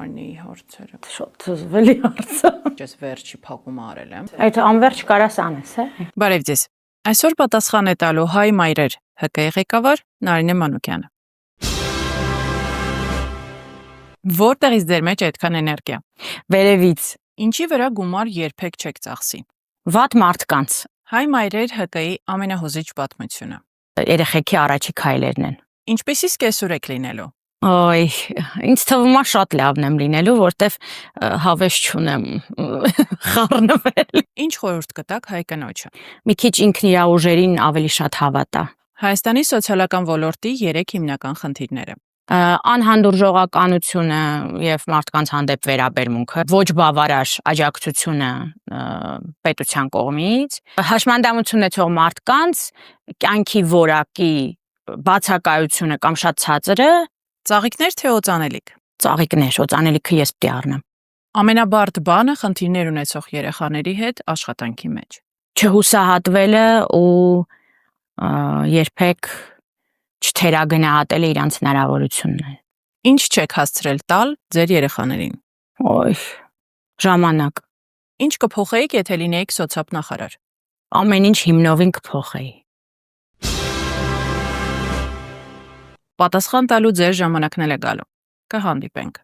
Մարնի հարցերը։ Շատ զվելի հարց է։ Ես վերջի փակումը արել եմ։ Այդ անverջ կարաս անես, է։ Բարև ձեզ։ Այսօր պատասխան է տալու Հայ մայրեր ՀԿ ղեկավար Նարինե Մանուկյանը։ Որտեղից ձեր մեջ այդքան էներգիա։ Վերևից Ինչի վրա գումար երբեք չեք ծախսի։ վատ մարդկանց Հայ մայրեր ՀԿ-ի ամենահուզիչ պատմությունը։ երեխեքի առաջի քայլերն են։ Ինչպեսի սկեսուր եք լինելու։ Ոյ, ինձ թվում է շատ լավն եմ լինելու, որտեվ հավես չունեմ խառնվել։ Ինչ խորհուրդ կտաք հայ կնոջը։ Մի քիչ ինքն իր ուժերին ավելի շատ հավատա։ Հայաստանի սոցիալական ոլորտի 3 հիմնական խնդիրները։ Անհանդուրժողականությունը եւ մարդկանց հանդեպ վերաբերմունքը, ոչ բավարար աջակցությունը պետության կողմից, հաշմանդամություն ունեցող մարդկանց կյանքի որակի բացակայությունը կամ շատ ցածրը, Ծաղիկներ թե օծանելիք։ ծաղիկներ, օծանելիքը ես պիտի առնեմ։ Ամենաբարդ բանը խնդիրներ ունեցող երեխաների հետ աշխատանքի մեջ։ Չհուսահատվելը ու երբեք չթերագնահատելը իրանց հնարավորությունն է։ Ինչ չեք հասցրել տալ ձեր երեխաներին։ Ոյ, ժամանակ։ Ինչ կփոխեիք, եթե լինեիք սոցապ նախարար։ Ամեն ինչ հիմնովին կփոխեի։ Պատասխան տալու ձեր ժամանակն էլ է գալու։ Կհանդիպենք։